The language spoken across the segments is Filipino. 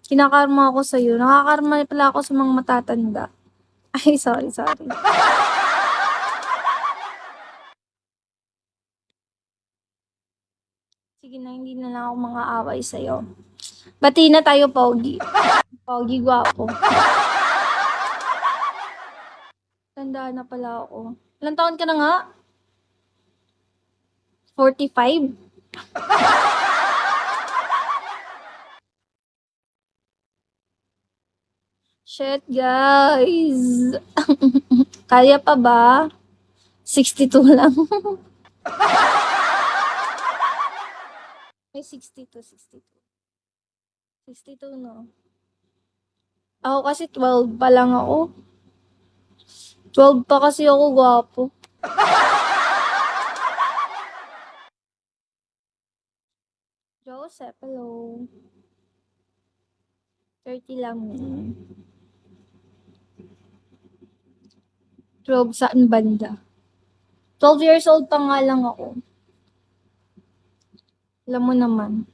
Kinakarma ako sa'yo. Nakakarma pala ako sa mga matatanda. Ay, sorry. Sige na, hindi na lang ako mga away sa'yo. Bati na tayo, Pogi. Pogi, gwapo. Tandaan na pala ako. Ilang taon ka na nga? 45? Shit, guys. Kaya pa ba? 62 lang. May 62. 62, no? Ako kasi 12 pa lang ako. 12 pa kasi ako, gwapo. Joseph, hello. 30 lang. 12 saan banda? 12 years old pa nga lang ako. Alam mo naman.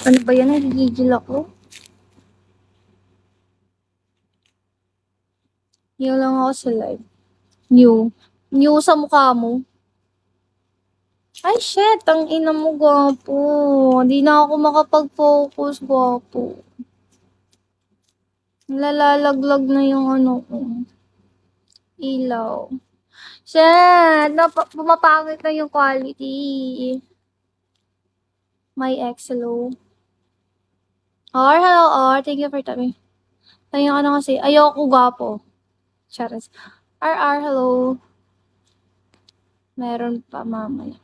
Ano ba yan? Nagigigil ako. New lang ako sa live. New. New sa mukha mo. Ay, shit. Ang ina mo, gwapo. Hindi na ako makapag-focus, gwapo. Nalalaglag na yung ano ko. Ilaw. Shit. Pumapangit na yung quality. My ex, hello. Hello, thank you for coming. Tayo ano kasi, ayoko gwapo. Charas. Hello. Meron pa mamaya.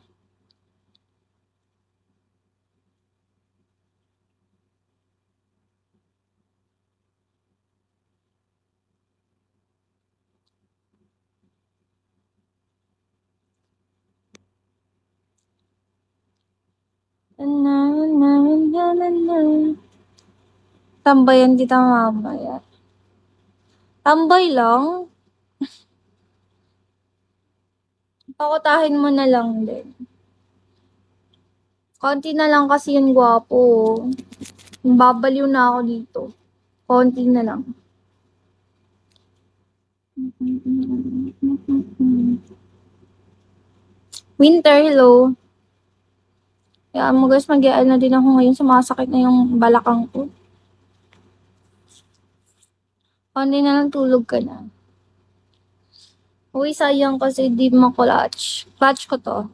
Tambayan kita mamaya. Tambay lang? Pakutahin mo na lang din. Konti na lang kasi yung gwapo. Babaliw na ako dito. Konti na lang. Winter, hello. Kaya mo guys, mag-ial na din ako ngayon. Sumasakit na yung balakang ko. Konti na lang tulog ka na. Uy, sayang kasi di ma-clutch. Clutch ko to.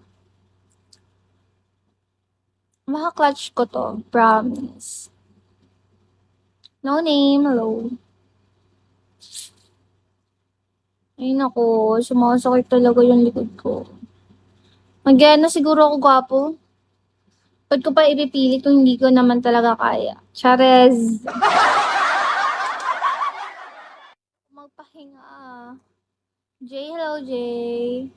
Maka-clutch ko to. Promise. No name, hello. Ay nako, sumasakit talaga yung likod ko. Mag-ial na siguro ako gwapo. Ba't ko pa ipipili kung hindi ko naman talaga kaya? Charez. Magpahinga. Jay, hello Jay.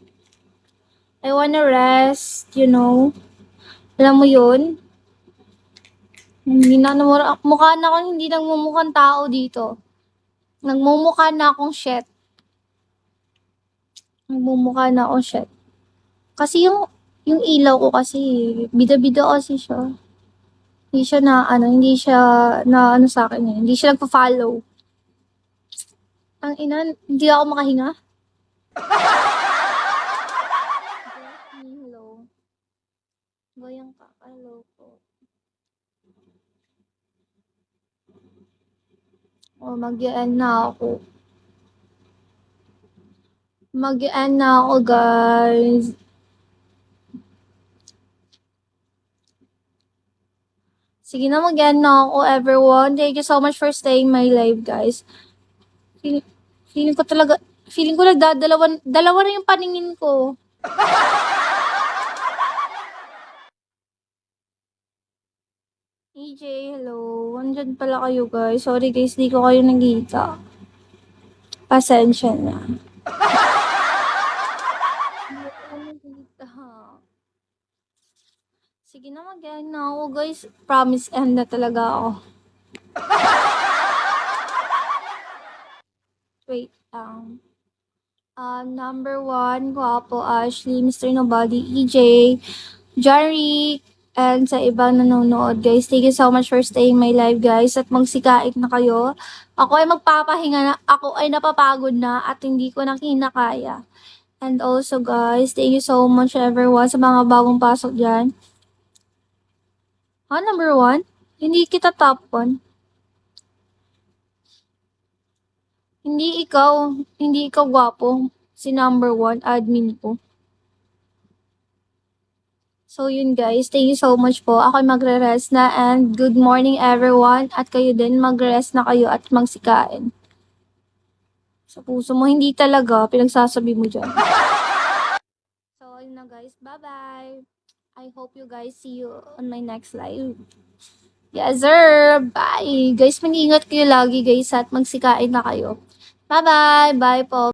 I wanna rest, you know. Alam mo yun? Hindi na mukha na akong hindi nagmumukhang tao dito. Nagmumukha na akong shit. Nagmumukha na akong shit. Kasi yung ilaw ko kasi, bida-bida kasi siya. Hindi siya na sa akin eh. Hindi siya nagpa-follow. Ang ina, hindi ako makahinga. Hello. Goyang ka. Hello po. Mag-end na ako. Mag-end na ako, guys. Sige na, mag-end na ako, everyone. Thank you so much for staying my live, guys. Feeling ko dalawa na yung paningin ko. EJ, hello. Andyan pala kayo, guys. Sorry, guys, di ko kayo nagkita. Pasensya na. Hindi ko nagkita. Sige na, mag-end na ako, guys. Promise, end na talaga ako. Wait lang. Number 1, Guapo, Ashley, Mr. Nobody, EJ, Jari, and sa ibang nanonood, guys. Thank you so much for staying my live, guys. At magsikain na kayo. Ako ay magpapahinga na. Ako ay napapagod na at hindi ko na kinakaya. And also, guys, thank you so much everyone sa mga bagong pasok dyan. Number 1? Hindi kita top 1. Hindi ikaw gwapo. Si number 1, admin ko. So yun guys, thank you so much po. Ako'y magre-rest na and good morning everyone. At kayo din, mag-rest na kayo at magsikain. Sa puso mo, hindi talaga, pinagsasabi mo dyan. So yun na guys, bye-bye. I hope you guys see you on my next live. Yes sir, bye. Guys, mag-ingat kayo lagi guys at magsikain na kayo. Bye-bye, bye po.